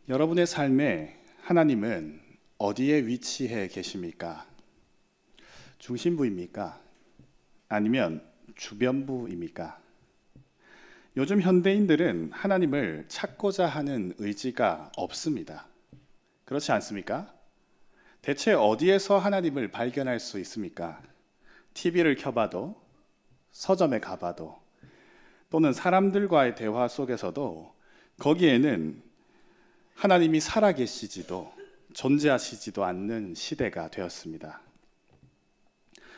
여러분의 삶에 하나님은 어디에 위치해 계십니까? 중심부입니까? 아니면 주변부입니까? 요즘 현대인들은 하나님을 찾고자 하는 의지가 없습니다. 그렇지 않습니까? 대체 어디에서 하나님을 발견할 수 있습니까? TV를 켜봐도, 서점에 가봐도, 또는 사람들과의 대화 속에서도 거기에는 하나님이 살아계시지도 존재하시지도 않는 시대가 되었습니다.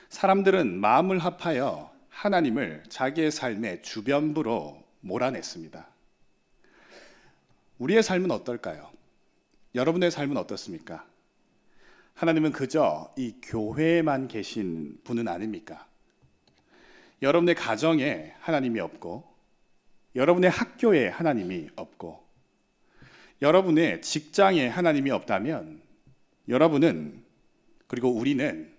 사람들은 마음을 합하여 하나님을 자기의 삶의 주변부로 몰아냈습니다. 우리의 삶은 어떨까요? 여러분의 삶은 어떻습니까? 하나님은 그저 이 교회에만 계신 분은 아닙니까? 여러분의 가정에 하나님이 없고, 여러분의 학교에 하나님이 없고, 여러분의 직장에 하나님이 없다면 여러분은, 그리고 우리는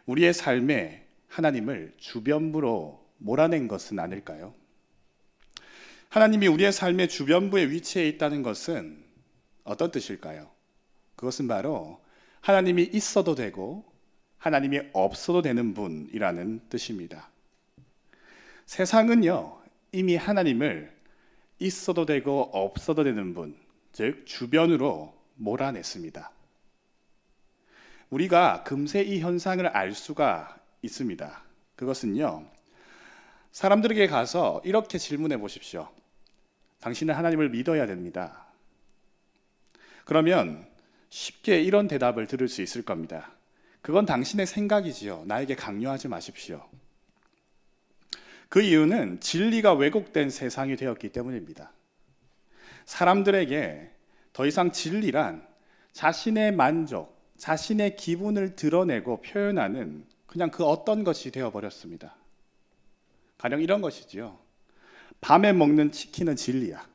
우리의 삶에 하나님을 주변부로 몰아낸 것은 아닐까요? 하나님이 우리의 삶의 주변부에 위치해 있다는 것은 어떤 뜻일까요? 그것은 바로 하나님이 있어도 되고 하나님이 없어도 되는 분이라는 뜻입니다. 세상은요, 이미 하나님을 있어도 되고 없어도 되는 분, 즉 주변으로 몰아냈습니다. 우리가 금세 이 현상을 알 수가 있습니다. 그것은요, 사람들에게 가서 이렇게 질문해 보십시오. 당신은 하나님을 믿어야 됩니다. 그러면 쉽게 이런 대답을 들을 수 있을 겁니다. 그건 당신의 생각이지요. 나에게 강요하지 마십시오. 그 이유는 진리가 왜곡된 세상이 되었기 때문입니다. 사람들에게 더 이상 진리란 자신의 만족, 자신의 기분을 드러내고 표현하는 그냥 그 어떤 것이 되어버렸습니다. 가령 이런 것이지요. 밤에 먹는 치킨은 진리야.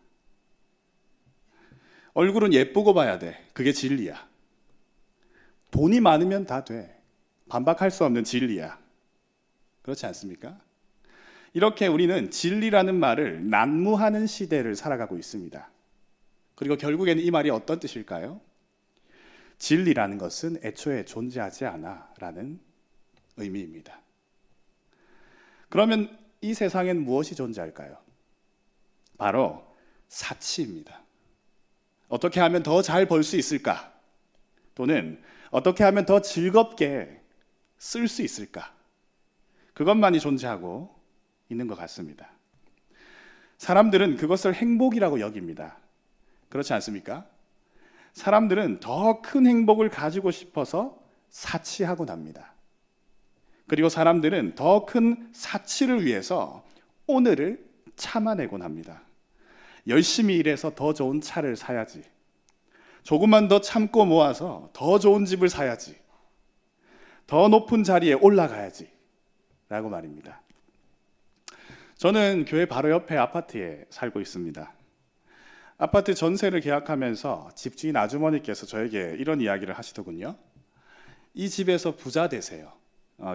얼굴은 예쁘고 봐야 돼. 그게 진리야. 돈이 많으면 다 돼. 반박할 수 없는 진리야. 그렇지 않습니까? 이렇게 우리는 진리라는 말을 난무하는 시대를 살아가고 있습니다. 그리고 결국에는 이 말이 어떤 뜻일까요? 진리라는 것은 애초에 존재하지 않아 라는 의미입니다. 그러면 이 세상엔 무엇이 존재할까요? 바로 사치입니다. 어떻게 하면 더 잘 벌 수 있을까? 또는 어떻게 하면 더 즐겁게 쓸 수 있을까? 그것만이 존재하고 있는 것 같습니다. 사람들은 그것을 행복이라고 여깁니다. 그렇지 않습니까? 사람들은 더 큰 행복을 가지고 싶어서 사치하곤 합니다. 그리고 사람들은 더 큰 사치를 위해서 오늘을 참아내곤 합니다. 열심히 일해서 더 좋은 차를 사야지. 조금만 더 참고 모아서 더 좋은 집을 사야지. 더 높은 자리에 올라가야지. 라고 말입니다. 저는 교회 바로 옆에 아파트에 살고 있습니다. 아파트 전세를 계약하면서 집주인 아주머니께서 저에게 이런 이야기를 하시더군요. 이 집에서 부자 되세요.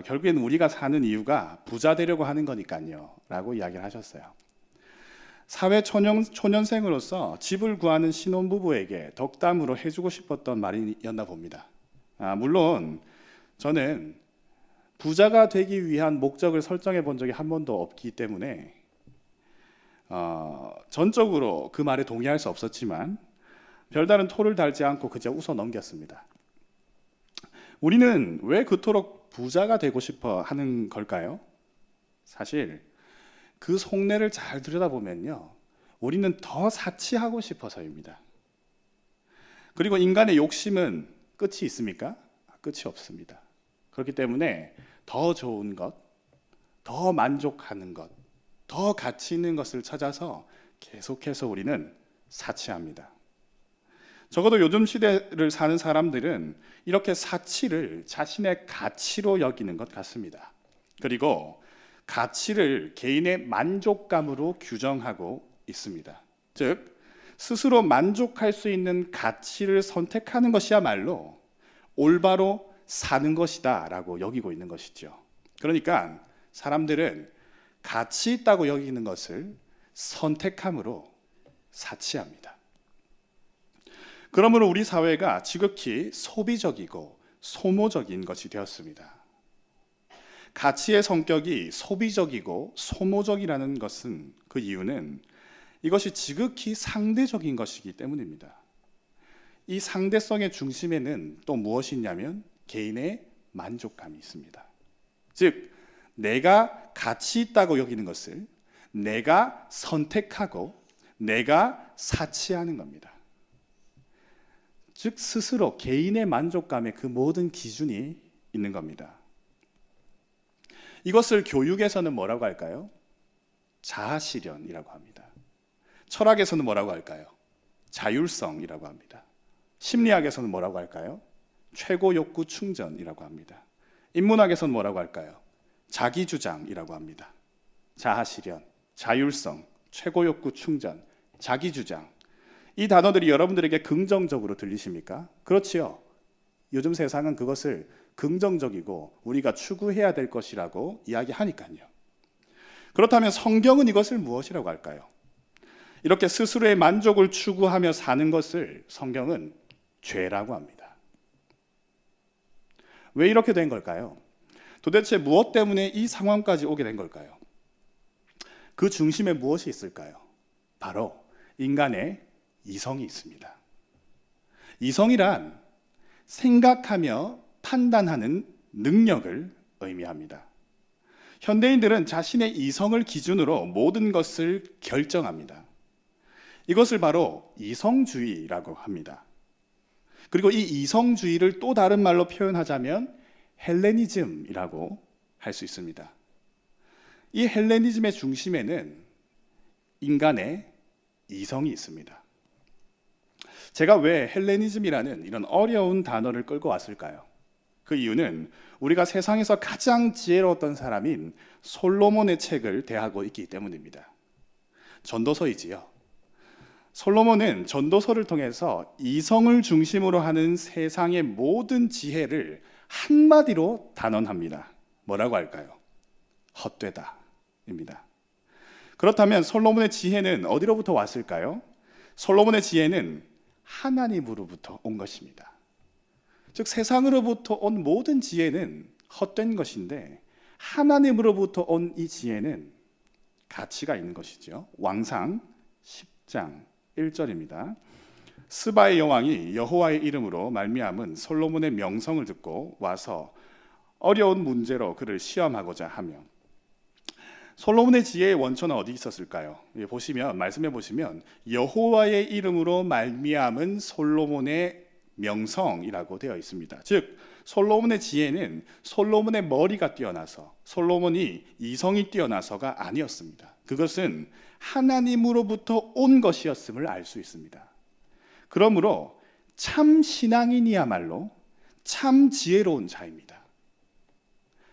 결국에는 우리가 사는 이유가 부자 되려고 하는 거니까요. 라고 이야기를 하셨어요. 사회 초년생으로서 집을 구하는 신혼부부에게 덕담으로 해주고 싶었던 말이었나 봅니다. 물론 저는 부자가 되기 위한 목적을 설정해 본 적이 한 번도 없기 때문에 전적으로 그 말에 동의할 수 없었지만 별다른 토를 달지 않고 그저 웃어 넘겼습니다. 우리는 왜 그토록 부자가 되고 싶어 하는 걸까요? 사실 그 속내를 잘 들여다보면요, 우리는 더 사치하고 싶어서입니다. 그리고 인간의 욕심은 끝이 있습니까? 끝이 없습니다. 그렇기 때문에 더 좋은 것, 더 만족하는 것, 더 가치 있는 것을 찾아서 계속해서 우리는 사치합니다. 적어도 요즘 시대를 사는 사람들은 이렇게 사치를 자신의 가치로 여기는 것 같습니다. 그리고 가치를 개인의 만족감으로 규정하고 있습니다. 즉, 스스로 만족할 수 있는 가치를 선택하는 것이야말로 올바로 사는 것이다 라고 여기고 있는 것이죠. 그러니까 사람들은 가치 있다고 여기는 것을 선택함으로 사치합니다. 그러므로 우리 사회가 지극히 소비적이고 소모적인 것이 되었습니다. 가치의 성격이 소비적이고 소모적이라는 것은 그 이유는 이것이 지극히 상대적인 것이기 때문입니다. 이 상대성의 중심에는 또 무엇이 있냐면 개인의 만족감이 있습니다. 즉, 내가 가치 있다고 여기는 것을 내가 선택하고 내가 사치하는 겁니다. 즉, 스스로 개인의 만족감의 그 모든 기준이 있는 겁니다. 이것을 교육에서는 뭐라고 할까요? 자아실현이라고 합니다. 철학에서는 뭐라고 할까요? 자율성이라고 합니다. 심리학에서는 뭐라고 할까요? 최고 욕구 충전이라고 합니다. 인문학에서는 뭐라고 할까요? 자기주장이라고 합니다. 자아실현, 자율성, 최고 욕구 충전, 자기주장. 이 단어들이 여러분들에게 긍정적으로 들리십니까? 그렇지요. 요즘 세상은 그것을 긍정적이고 우리가 추구해야 될 것이라고 이야기하니까요. 그렇다면 성경은 이것을 무엇이라고 할까요? 이렇게 스스로의 만족을 추구하며 사는 것을 성경은 죄라고 합니다. 왜 이렇게 된 걸까요? 도대체 무엇 때문에 이 상황까지 오게 된 걸까요? 그 중심에 무엇이 있을까요? 바로 인간의 이성이 있습니다. 이성이란 생각하며 판단하는 능력을 의미합니다. 현대인들은 자신의 이성을 기준으로 모든 것을 결정합니다. 이것을 바로 이성주의라고 합니다. 그리고 이 이성주의를 또 다른 말로 표현하자면 헬레니즘이라고 할 수 있습니다. 이 헬레니즘의 중심에는 인간의 이성이 있습니다. 제가 왜 헬레니즘이라는 이런 어려운 단어를 끌고 왔을까요? 그 이유는 우리가 세상에서 가장 지혜로웠던 사람인 솔로몬의 책을 대하고 있기 때문입니다. 전도서이지요. 솔로몬은 전도서를 통해서 이성을 중심으로 하는 세상의 모든 지혜를 한마디로 단언합니다. 뭐라고 할까요? 헛되다 입니다. 그렇다면 솔로몬의 지혜는 어디로부터 왔을까요? 솔로몬의 지혜는 하나님으로부터 온 것입니다. 즉, 세상으로부터 온 모든 지혜는 헛된 것인데 하나님으로부터 온 이 지혜는 가치가 있는 것이죠. 왕상 10장 1절입니다. 스바의 여왕이 여호와의 이름으로 말미암은 솔로몬의 명성을 듣고 와서 어려운 문제로 그를 시험하고자 하며. 솔로몬의 지혜의 원천은 어디 있었을까요? 보시면 말씀해 보시면 여호와의 이름으로 말미암은 솔로몬의 명성이라고 되어 있습니다. 즉, 솔로몬의 지혜는 솔로몬의 머리가 뛰어나서, 솔로몬이 이성이 뛰어나서가 아니었습니다. 그것은 하나님으로부터 온 것이었음을 알 수 있습니다. 그러므로 참 신앙인이야말로 참 지혜로운 자입니다.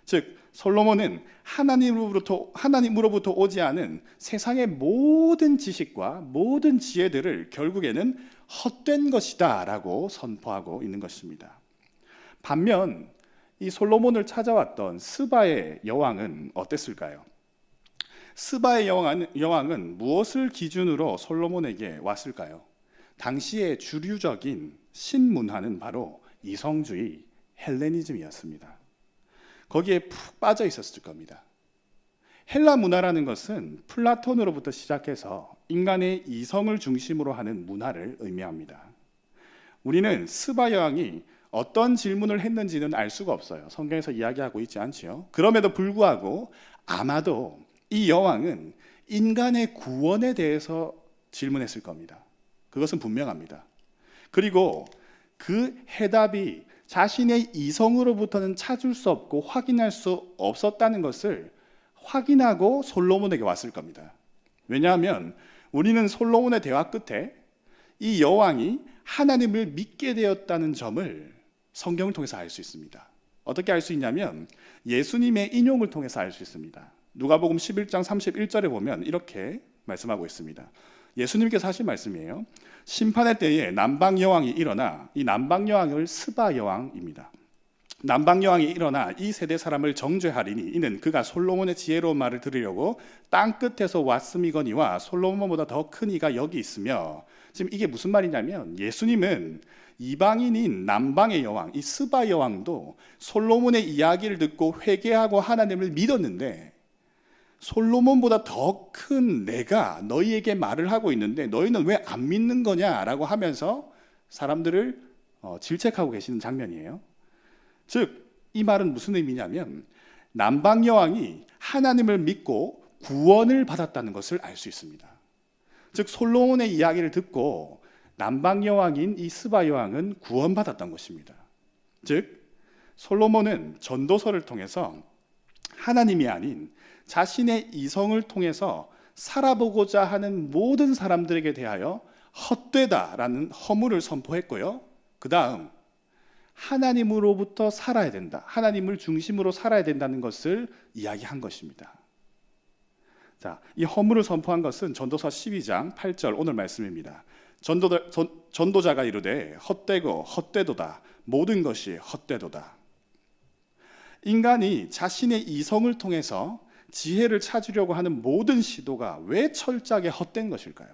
즉, 솔로몬은 하나님으로부터 오지 않은 세상의 모든 지식과 모든 지혜들을 결국에는 헛된 것이다 라고 선포하고 있는 것입니다. 반면 이 솔로몬을 찾아왔던 스바의 여왕은 어땠을까요? 스바의 여왕은 무엇을 기준으로 솔로몬에게 왔을까요? 당시의 주류적인 신문화는 바로 이성주의, 헬레니즘이었습니다. 거기에 푹 빠져 있었을 겁니다. 헬라 문화라는 것은 플라톤으로부터 시작해서 인간의 이성을 중심으로 하는 문화를 의미합니다. 우리는 스바 여왕이 어떤 질문을 했는지는 알 수가 없어요. 성경에서 이야기하고 있지 않지요. 그럼에도 불구하고 아마도 이 여왕은 인간의 구원에 대해서 질문했을 겁니다. 그것은 분명합니다. 그리고 그 해답이 자신의 이성으로부터는 찾을 수 없고 확인할 수 없었다는 것을 확인하고 솔로몬에게 왔을 겁니다. 왜냐하면 우리는 솔로몬의 대화 끝에 이 여왕이 하나님을 믿게 되었다는 점을 성경을 통해서 알 수 있습니다. 어떻게 알 수 있냐면 예수님의 인용을 통해서 알 수 있습니다. 누가복음 11장 31절에 보면 이렇게 말씀하고 있습니다. 예수님께서 하신 말씀이에요. 심판의 때에 남방 여왕이 일어나, 이 남방 여왕을 스바 여왕입니다. 남방 여왕이 일어나 이 세대 사람을 정죄하리니 이는 그가 솔로몬의 지혜로운 말을 들으려고 땅 끝에서 왔음이거니와 솔로몬보다 더 큰 이가 여기 있으며 지금 이게 무슨 말이냐면 예수님은 이방인인 남방의 여왕, 이 스바 여왕도 솔로몬의 이야기를 듣고 회개하고 하나님을 믿었는데 솔로몬보다 더 큰 내가 너희에게 말을 하고 있는데 너희는 왜 안 믿는 거냐라고 하면서 사람들을 질책하고 계시는 장면이에요. 즉 이 말은 무슨 의미냐면 남방 여왕이 하나님을 믿고 구원을 받았다는 것을 알 수 있습니다. 즉 솔로몬의 이야기를 듣고 남방 여왕인 이 스바 여왕은 구원받았던 것입니다. 즉 솔로몬은 전도서를 통해서 하나님이 아닌 자신의 이성을 통해서 살아보고자 하는 모든 사람들에게 대하여 헛되다라는 허물을 선포했고요. 그 다음 하나님으로부터 살아야 된다. 하나님을 중심으로 살아야 된다는 것을 이야기한 것입니다. 자, 이 허물을 선포한 것은 전도서 12장 8절 오늘 말씀입니다. 전도자가 이르되 헛되고 헛되도다. 모든 것이 헛되도다. 인간이 자신의 이성을 통해서 지혜를 찾으려고 하는 모든 시도가 왜 철저하게 헛된 것일까요?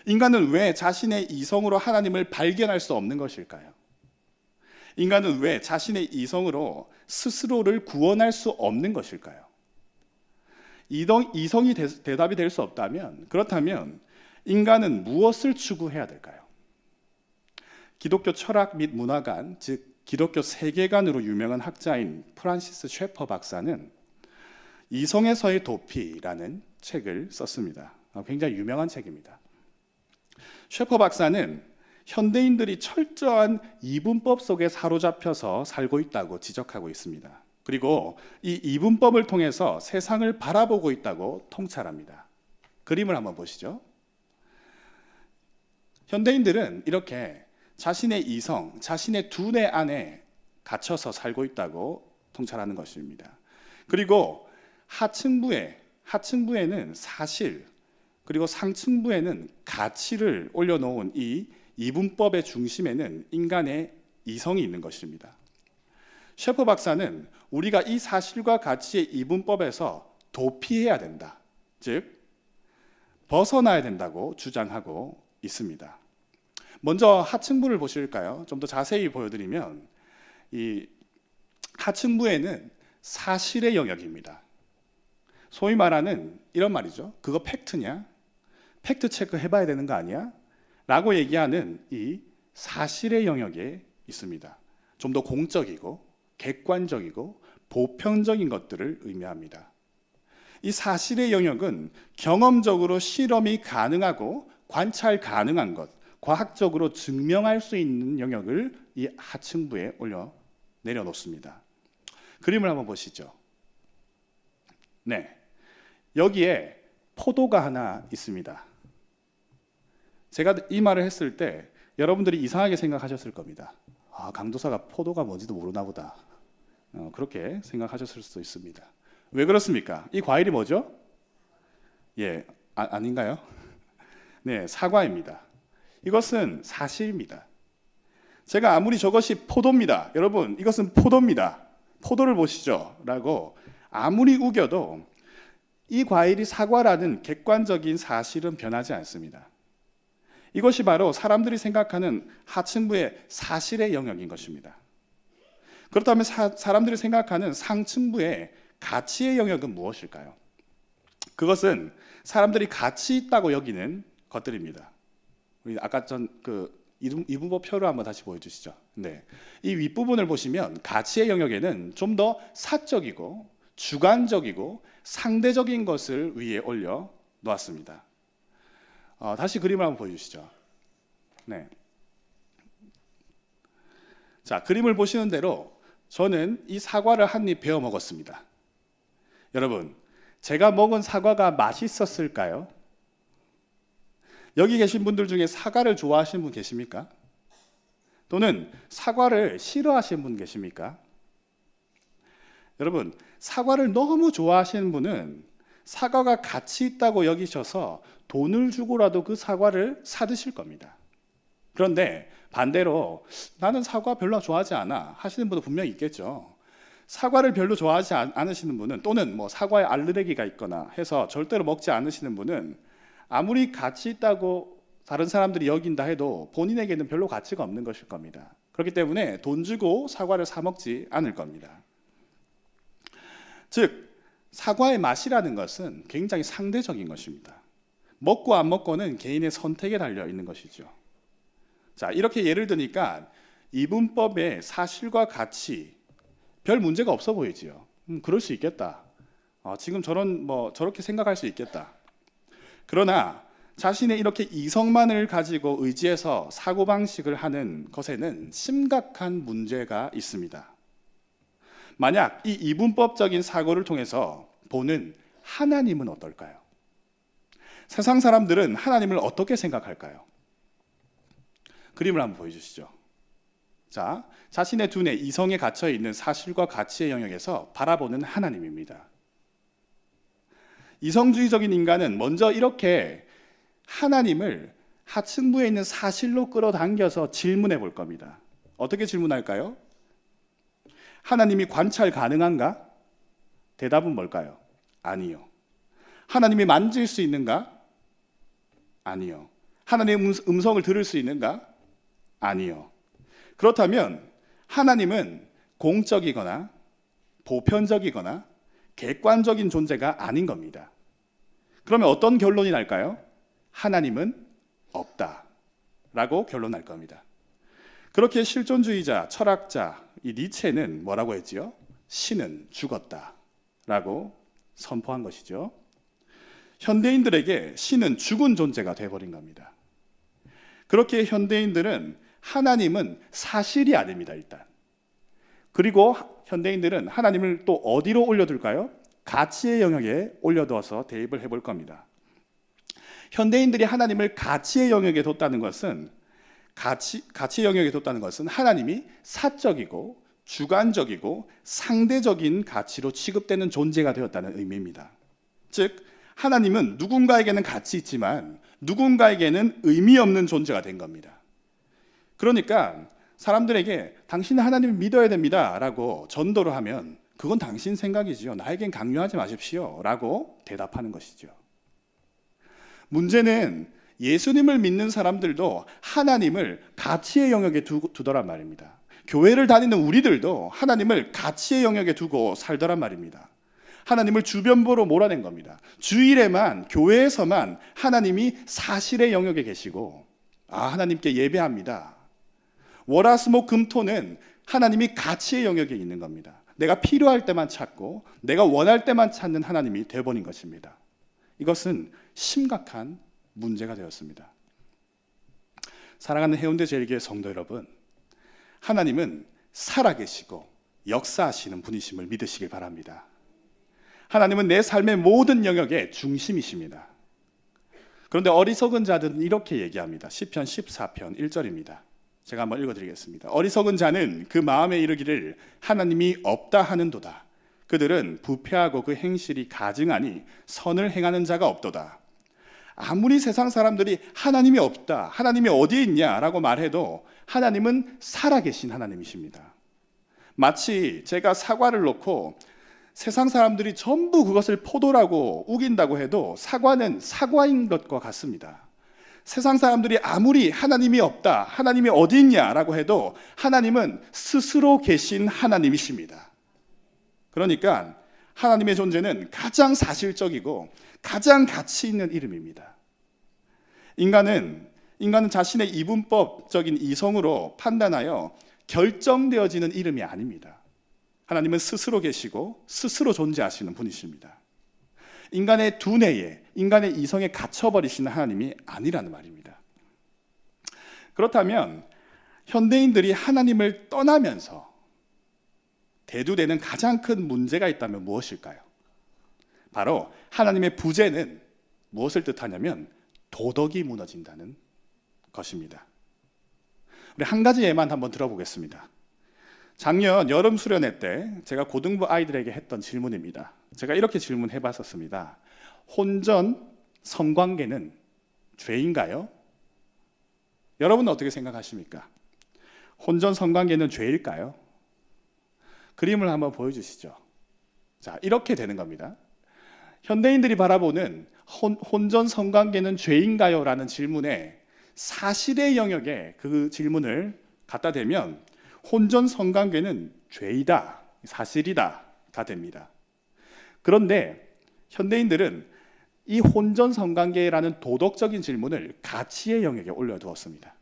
인간은 왜 자신의 이성으로 하나님을 발견할 수 없는 것일까요? 인간은 왜 자신의 이성으로 스스로를 구원할 수 없는 것일까요? 이성이 대답이 될 수 없다면, 그렇다면 인간은 무엇을 추구해야 될까요? 기독교 철학 및 문화관, 즉 기독교 세계관으로 유명한 학자인 프란시스 셰퍼 박사는 이성에서의 도피라는 책을 썼습니다. 굉장히 유명한 책입니다. 셰퍼 박사는 현대인들이 철저한 이분법 속에 사로잡혀서 살고 있다고 지적하고 있습니다. 그리고 이 이분법을 통해서 세상을 바라보고 있다고 통찰합니다. 그림을 한번 보시죠. 현대인들은 이렇게 자신의 이성, 자신의 두뇌 안에 갇혀서 살고 있다고 통찰하는 것입니다. 그리고 하층부에는 사실, 그리고 상층부에는 가치를 올려놓은 이 이분법의 중심에는 인간의 이성이 있는 것입니다. 셰퍼 박사는 우리가 이 사실과 가치의 이분법에서 도피해야 된다, 즉 벗어나야 된다고 주장하고 있습니다. 먼저 하층부를 보실까요? 좀 더 자세히 보여드리면 이 하층부에는 사실의 영역입니다. 소위 말하는 이런 말이죠. 그거 팩트냐? 팩트 체크 해봐야 되는 거 아니야? 라고 얘기하는 이 사실의 영역에 있습니다. 좀 더 공적이고 객관적이고 보편적인 것들을 의미합니다. 이 사실의 영역은 경험적으로 실험이 가능하고 관찰 가능한 것, 과학적으로 증명할 수 있는 영역을 이 하층부에 내려놓습니다. 그림을 한번 보시죠. 네, 여기에 포도가 하나 있습니다. 제가 이 말을 했을 때 여러분들이 이상하게 생각하셨을 겁니다. 아, 강도사가 포도가 뭔지도 모르나 보다. 그렇게 생각하셨을 수도 있습니다. 왜 그렇습니까? 이 과일이 뭐죠? 예, 아닌가요? 네, 사과입니다. 이것은 사실입니다. 제가 아무리 저것이 포도입니다. 여러분, 이것은 포도입니다. 포도를 보시죠. 라고 아무리 우겨도 이 과일이 사과라는 객관적인 사실은 변하지 않습니다. 이것이 바로 사람들이 생각하는 하층부의 사실의 영역인 것입니다. 그렇다면 사람들이 생각하는 상층부의 가치의 영역은 무엇일까요? 그것은 사람들이 가치 있다고 여기는 것들입니다. 우리 아까 이분법 표를 한번 다시 보여주시죠. 네, 이 윗부분을 보시면 가치의 영역에는 좀 더 사적이고 주관적이고 상대적인 것을 위에 올려 놓았습니다. 다시 그림을 한번 보여주시죠. 네. 자, 그림을 보시는 대로 저는 이 사과를 한 입 베어 먹었습니다. 여러분, 제가 먹은 사과가 맛있었을까요? 여기 계신 분들 중에 사과를 좋아하시는 분 계십니까? 또는 사과를 싫어하시는 분 계십니까? 여러분, 사과를 너무 좋아하시는 분은 사과가 가치 있다고 여기셔서 돈을 주고라도 그 사과를 사드실 겁니다. 그런데 반대로 나는 사과 별로 좋아하지 않아 하시는 분도 분명히 있겠죠. 사과를 별로 좋아하지 않으시는 분은, 또는 뭐 사과에 알레르기가 있거나 해서 절대로 먹지 않으시는 분은 아무리 가치 있다고 다른 사람들이 여긴다 해도 본인에게는 별로 가치가 없는 것일 겁니다. 그렇기 때문에 돈 주고 사과를 사 먹지 않을 겁니다. 즉, 사과의 맛이라는 것은 굉장히 상대적인 것입니다. 먹고 안 먹고는 개인의 선택에 달려 있는 것이죠. 자, 이렇게 예를 드니까 이분법의 사실과 가치 별 문제가 없어 보이지요. 그럴 수 있겠다. 지금 저렇게 생각할 수 있겠다. 그러나 자신의 이렇게 이성만을 가지고 의지해서 사고방식을 하는 것에는 심각한 문제가 있습니다. 만약 이 이분법적인 사고를 통해서 보는 하나님은 어떨까요? 세상 사람들은 하나님을 어떻게 생각할까요? 그림을 한번 보여주시죠. 자, 자신의 두뇌 이성에 갇혀 있는 사실과 가치의 영역에서 바라보는 하나님입니다. 이성주의적인 인간은 먼저 이렇게 하나님을 하층부에 있는 사실로 끌어당겨서 질문해 볼 겁니다. 어떻게 질문할까요? 하나님이 관찰 가능한가? 대답은 뭘까요? 아니요. 하나님이 만질 수 있는가? 아니요. 하나님의 음성을 들을 수 있는가? 아니요. 그렇다면 하나님은 공적이거나 보편적이거나 객관적인 존재가 아닌 겁니다. 그러면 어떤 결론이 날까요? 하나님은 없다라고 결론날 겁니다. 그렇게 실존주의자, 철학자 이 니체는 뭐라고 했지요? 신은 죽었다라고 선포한 것이죠. 현대인들에게 신은 죽은 존재가 되어버린 겁니다. 그렇게 현대인들은 하나님은 사실이 아닙니다, 일단. 그리고 현대인들은 하나님을 또 어디로 올려둘까요? 가치의 영역에 올려두어서 대입을 해볼 겁니다. 현대인들이 하나님을 가치의 영역에 뒀다는 것은 가치의 영역에 뒀다는 것은 하나님이 사적이고 주관적이고 상대적인 가치로 취급되는 존재가 되었다는 의미입니다. 즉 하나님은 누군가에게는 가치 있지만 누군가에게는 의미 없는 존재가 된 겁니다. 그러니까 사람들에게 당신은 하나님을 믿어야 됩니다 라고 전도를 하면 그건 당신 생각이지요. 나에겐 강요하지 마십시오 라고 대답하는 것이죠. 문제는 예수님을 믿는 사람들도 하나님을 가치의 영역에 두더란 말입니다. 교회를 다니는 우리들도 하나님을 가치의 영역에 두고 살더란 말입니다. 하나님을 주변부로 몰아낸 겁니다. 주일에만, 교회에서만 하나님이 사실의 영역에 계시고 하나님께 예배합니다. 월화수목금토는 하나님이 가치의 영역에 있는 겁니다. 내가 필요할 때만 찾고 내가 원할 때만 찾는 하나님이 되어버린 것입니다. 이것은 심각한 문제가 되었습니다. 사랑하는 해운대 제일교회 성도 여러분, 하나님은 살아계시고 역사하시는 분이심을 믿으시길 바랍니다. 하나님은 내 삶의 모든 영역의 중심이십니다. 그런데 어리석은 자들은 이렇게 얘기합니다. 시편 14편 1절입니다. 제가 한번 읽어드리겠습니다. 어리석은 자는 그 마음에 이르기를 하나님이 없다 하는도다. 그들은 부패하고 그 행실이 가증하니 선을 행하는 자가 없도다. 아무리 세상 사람들이 하나님이 없다, 하나님이 어디에 있냐라고 말해도 하나님은 살아계신 하나님이십니다. 마치 제가 사과를 놓고 세상 사람들이 전부 그것을 포도라고 우긴다고 해도 사과는 사과인 것과 같습니다. 세상 사람들이 아무리 하나님이 없다, 하나님이 어디 있냐라고 해도 하나님은 스스로 계신 하나님이십니다. 그러니까 하나님의 존재는 가장 사실적이고 가장 가치 있는 이름입니다. 인간은 자신의 이분법적인 이성으로 판단하여 결정되어지는 이름이 아닙니다. 하나님은 스스로 계시고 스스로 존재하시는 분이십니다. 인간의 두뇌에, 인간의 이성에 갇혀버리시는 하나님이 아니라는 말입니다. 그렇다면 현대인들이 하나님을 떠나면서 대두되는 가장 큰 문제가 있다면 무엇일까요? 바로 하나님의 부재는 무엇을 뜻하냐면 도덕이 무너진다는 것입니다. 우리 한 가지 예만 한번 들어보겠습니다. 작년 여름 수련회 때 제가 고등부 아이들에게 했던 질문입니다. 제가 이렇게 질문해 봤었습니다. 혼전, 성관계는 죄인가요? 여러분은 어떻게 생각하십니까? 혼전, 성관계는 죄일까요? 그림을 한번 보여주시죠. 자, 이렇게 되는 겁니다. 현대인들이 바라보는 혼전, 성관계는 죄인가요? 라는 질문에 사실의 영역에 그 질문을 갖다 대면 혼전 성관계는 죄이다, 사실이다가 됩니다. 그런데 현대인들은 이 혼전 성관계라는 도덕적인 질문을 가치의 영역에 올려두었습니다.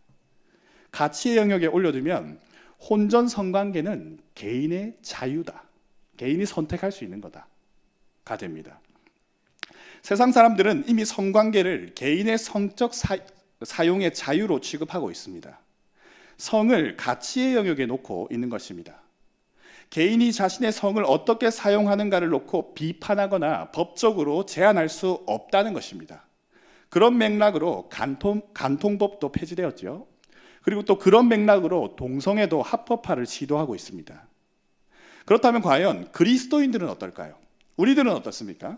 가치의 영역에 올려두면 혼전 성관계는 개인의 자유다, 개인이 선택할 수 있는 거다가 됩니다. 세상 사람들은 이미 성관계를 개인의 성적 사용의 자유로 취급하고 있습니다. 성을 가치의 영역에 놓고 있는 것입니다. 개인이 자신의 성을 어떻게 사용하는가를 놓고 비판하거나 법적으로 제한할 수 없다는 것입니다. 그런 맥락으로 간통법도 폐지되었죠. 그리고 또 그런 맥락으로 동성애도 합법화를 시도하고 있습니다. 그렇다면 과연 그리스도인들은 어떨까요? 우리들은 어떻습니까?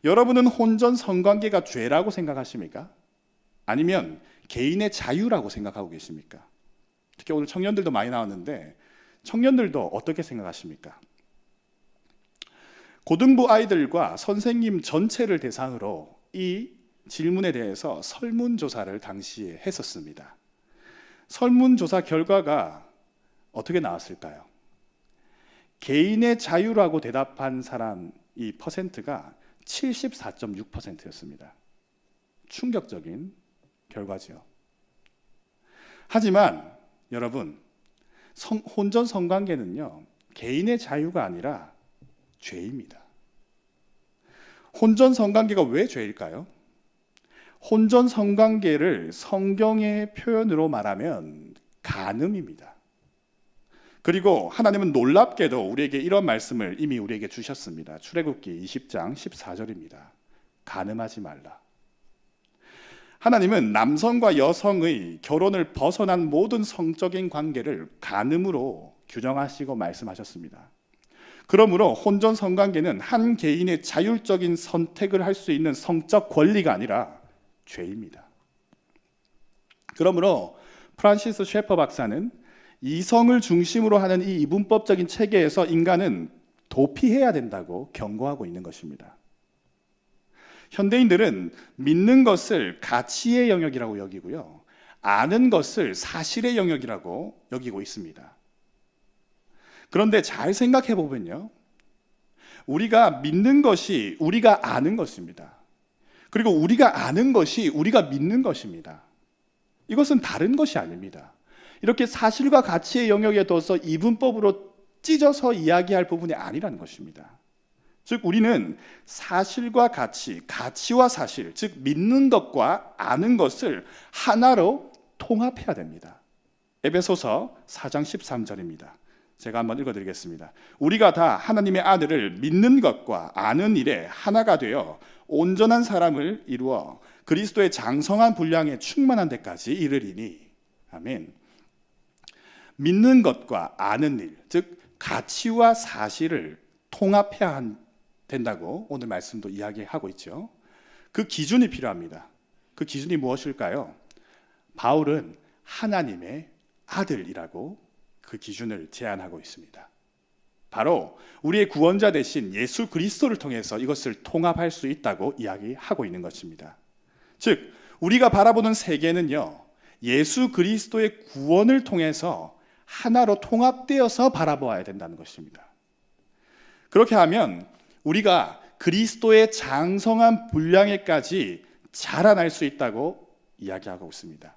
여러분은 혼전 성관계가 죄라고 생각하십니까? 아니면 개인의 자유라고 생각하고 계십니까? 특히 오늘 청년들도 많이 나왔는데 청년들도 어떻게 생각하십니까? 고등부 아이들과 선생님 전체를 대상으로 이 질문에 대해서 설문조사를 당시에 했었습니다. 설문조사 결과가 어떻게 나왔을까요? 개인의 자유라고 대답한 사람 이 퍼센트가 74.6%였습니다. 충격적인 결과죠. 하지만 여러분, 혼전 성관계는요, 개인의 자유가 아니라 죄입니다. 혼전 성관계가 왜 죄일까요? 혼전 성관계를 성경의 표현으로 말하면 간음입니다. 그리고 하나님은 놀랍게도 우리에게 이런 말씀을 이미 우리에게 주셨습니다. 출애굽기 20장 14절입니다. 간음하지 말라. 하나님은 남성과 여성의 결혼을 벗어난 모든 성적인 관계를 간음으로 규정하시고 말씀하셨습니다. 그러므로 혼전 성관계는 한 개인의 자율적인 선택을 할 수 있는 성적 권리가 아니라 죄입니다. 그러므로 프란시스 셰퍼 박사는 이성을 중심으로 하는 이 이분법적인 체계에서 인간은 도피해야 된다고 경고하고 있는 것입니다. 현대인들은 믿는 것을 가치의 영역이라고 여기고요, 아는 것을 사실의 영역이라고 여기고 있습니다. 그런데 잘 생각해 보면요, 우리가 믿는 것이 우리가 아는 것입니다. 그리고 우리가 아는 것이 우리가 믿는 것입니다. 이것은 다른 것이 아닙니다. 이렇게 사실과 가치의 영역에 둬서 이분법으로 찢어서 이야기할 부분이 아니라는 것입니다. 즉 우리는 사실과 가치, 가치와 사실, 즉 믿는 것과 아는 것을 하나로 통합해야 됩니다. 에베소서 4장 13절입니다. 제가 한번 읽어드리겠습니다. 우리가 다 하나님의 아들을 믿는 것과 아는 일에 하나가 되어 온전한 사람을 이루어 그리스도의 장성한 분량에 충만한 데까지 이르리니. 아멘. 믿는 것과 아는 일, 즉 가치와 사실을 통합해야 된다고 오늘 말씀도 이야기하고 있죠. 그 기준이 필요합니다. 그 기준이 무엇일까요? 바울은 하나님의 아들이라고 그 기준을 제안하고 있습니다. 바로 우리의 구원자 되신 예수 그리스도를 통해서 이것을 통합할 수 있다고 이야기하고 있는 것입니다. 즉 우리가 바라보는 세계는요, 예수 그리스도의 구원을 통해서 하나로 통합되어서 바라보아야 된다는 것입니다. 그렇게 하면 우리가 그리스도의 장성한 분량에까지 자라날 수 있다고 이야기하고 있습니다.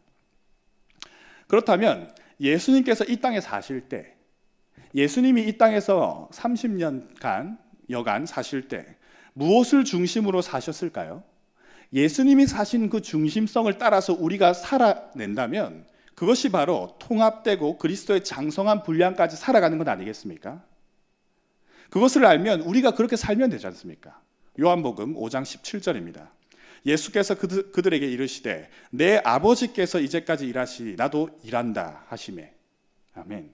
그렇다면 예수님께서 이 땅에 사실 때, 예수님이 이 땅에서 30년간 여간 사실 때 무엇을 중심으로 사셨을까요? 예수님이 사신 그 중심성을 따라서 우리가 살아낸다면 그것이 바로 통합되고 그리스도의 장성한 분량까지 살아가는 것 아니겠습니까? 그것을 알면 우리가 그렇게 살면 되지 않습니까? 요한복음 5장 17절입니다. 예수께서 그들에게 이르시되 내 아버지께서 이제까지 일하시니 나도 일한다 하시매. 아멘.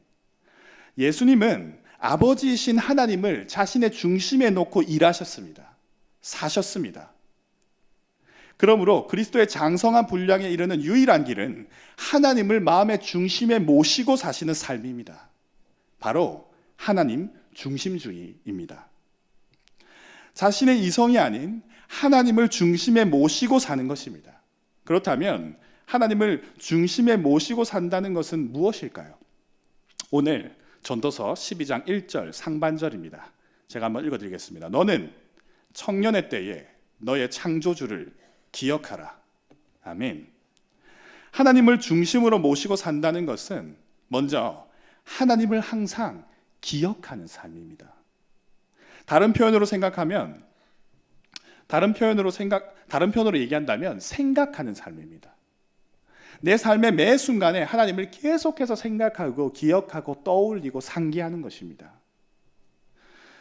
예수님은 아버지이신 하나님을 자신의 중심에 놓고 일하셨습니다. 사셨습니다. 그러므로 그리스도의 장성한 분량에 이르는 유일한 길은 하나님을 마음의 중심에 모시고 사시는 삶입니다. 바로 하나님 중심주의입니다. 자신의 이성이 아닌 하나님을 중심에 모시고 사는 것입니다. 그렇다면 하나님을 중심에 모시고 산다는 것은 무엇일까요? 오늘 전도서 12장 1절 상반절입니다. 제가 한번 읽어드리겠습니다. 너는 청년의 때에 너의 창조주를 기억하라. 아멘. 하나님을 중심으로 모시고 산다는 것은 먼저 하나님을 항상 기억하는 삶입니다. 다른 표현으로 얘기한다면 생각하는 삶입니다. 내 삶의 매 순간에 하나님을 계속해서 생각하고 기억하고 떠올리고 상기하는 것입니다.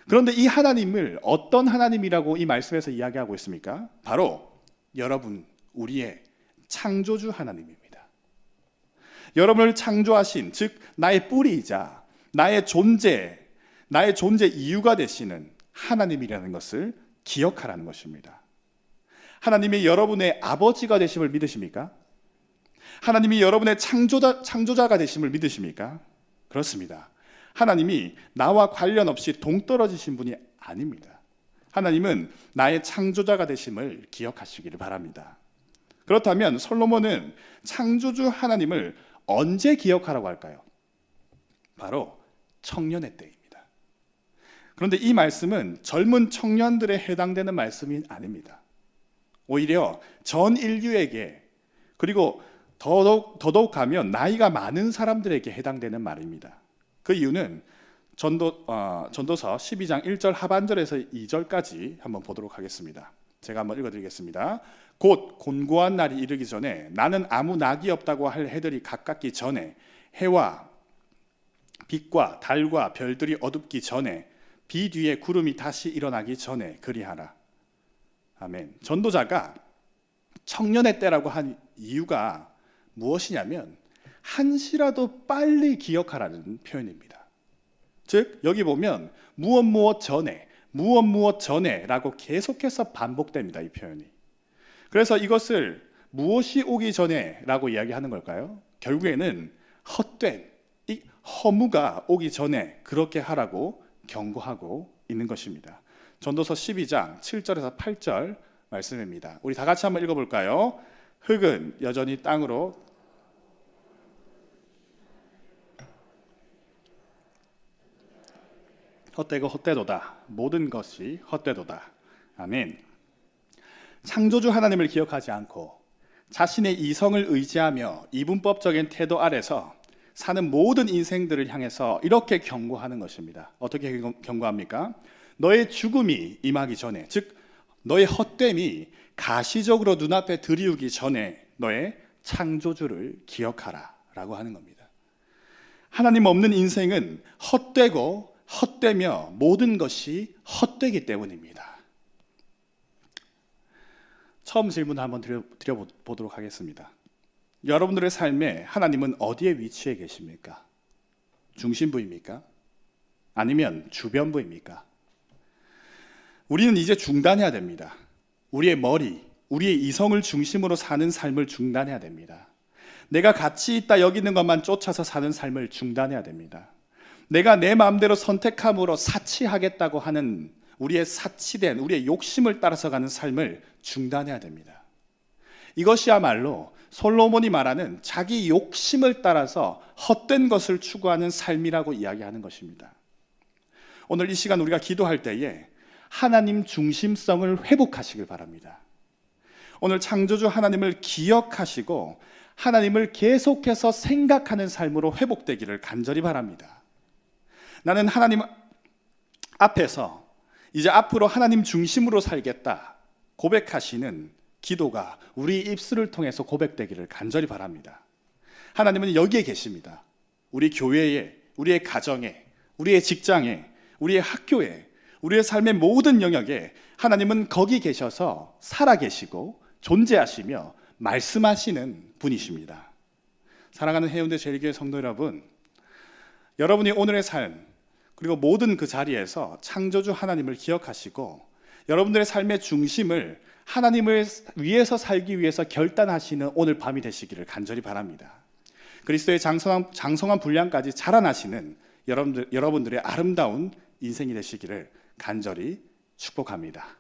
그런데 이 하나님을 어떤 하나님이라고 이 말씀에서 이야기하고 있습니까? 바로 여러분, 우리의 창조주 하나님입니다. 여러분을 창조하신, 즉 나의 뿌리이자 나의 존재 이유가 되시는 하나님이라는 것을 기억하라는 것입니다. 하나님이 여러분의 아버지가 되심을 믿으십니까? 하나님이 여러분의 창조자가 되심을 믿으십니까? 그렇습니다. 하나님이 나와 관련 없이 동떨어지신 분이 아닙니다. 하나님은 나의 창조자가 되심을 기억하시기를 바랍니다. 그렇다면 솔로몬은 창조주 하나님을 언제 기억하라고 할까요? 바로 청년의 때입니다. 그런데 이 말씀은 젊은 청년들에 해당되는 말씀이 아닙니다. 오히려 전 인류에게, 그리고 더더욱 가면 나이가 많은 사람들에게 해당되는 말입니다. 그 이유는 전도서 12장 1절 하반절에서 2절까지 한번 보도록 하겠습니다. 제가 한번 읽어드리겠습니다. 곧 곤고한 날이 이르기 전에 나는 아무 낙이 없다고 할 해들이 가깝기 전에, 해와 빛과 달과 별들이 어둡기 전에, 비 뒤에 구름이 다시 일어나기 전에 그리하라. 아멘. 전도자가 청년의 때라고 한 이유가 무엇이냐면 한시라도 빨리 기억하라는 표현입니다. 즉 여기 보면 무엇 전에 라고 계속해서 반복됩니다. 이 표현이. 그래서 이것을 무엇이 오기 전에 라고 이야기하는 걸까요? 결국에는 헛된 이 허무가 오기 전에 그렇게 하라고 경고하고 있는 것입니다. 전도서 12장 7절에서 8절 말씀입니다. 우리 다 같이 한번 읽어볼까요? 흙은 여전히 땅으로 헛되고 헛되도다. 모든 것이 헛되도다. 아멘. 창조주 하나님을 기억하지 않고 자신의 이성을 의지하며 이분법적인 태도 아래서 사는 모든 인생들을 향해서 이렇게 경고하는 것입니다. 어떻게 경고합니까? 너의 죽음이 임하기 전에, 즉 너의 헛됨이 가시적으로 눈앞에 들이우기 전에 너의 창조주를 기억하라 라고 하는 겁니다. 하나님 없는 인생은 헛되고 헛되며 모든 것이 헛되기 때문입니다. 처음 질문 한번 드려보도록 하겠습니다. 여러분들의 삶에 하나님은 어디에 위치해 계십니까? 중심부입니까? 아니면 주변부입니까? 우리는 이제 중단해야 됩니다. 우리의 머리, 우리의 이성을 중심으로 사는 삶을 중단해야 됩니다. 내가 가치 있다 여기는 것만 쫓아서 사는 삶을 중단해야 됩니다. 내가 내 마음대로 선택함으로 사치하겠다고 하는 우리의 사치된 우리의 욕심을 따라서 가는 삶을 중단해야 됩니다. 이것이야말로 솔로몬이 말하는 자기 욕심을 따라서 헛된 것을 추구하는 삶이라고 이야기하는 것입니다. 오늘 이 시간 우리가 기도할 때에 하나님 중심성을 회복하시길 바랍니다. 오늘 창조주 하나님을 기억하시고 하나님을 계속해서 생각하는 삶으로 회복되기를 간절히 바랍니다. 나는 하나님 앞에서 이제 앞으로 하나님 중심으로 살겠다 고백하시는 기도가 우리 입술을 통해서 고백되기를 간절히 바랍니다. 하나님은 여기에 계십니다. 우리 교회에, 우리의 가정에, 우리의 직장에, 우리의 학교에, 우리의 삶의 모든 영역에 하나님은 거기 계셔서 살아계시고 존재하시며 말씀하시는 분이십니다. 사랑하는 해운대 제일교회 성도 여러분, 여러분이 오늘의 삶 그리고 모든 그 자리에서 창조주 하나님을 기억하시고 여러분들의 삶의 중심을 하나님을 위해서 살기 위해서 결단하시는 오늘 밤이 되시기를 간절히 바랍니다. 그리스도의 장성한 분량까지 자라나시는 여러분들의 아름다운 인생이 되시기를 간절히 축복합니다.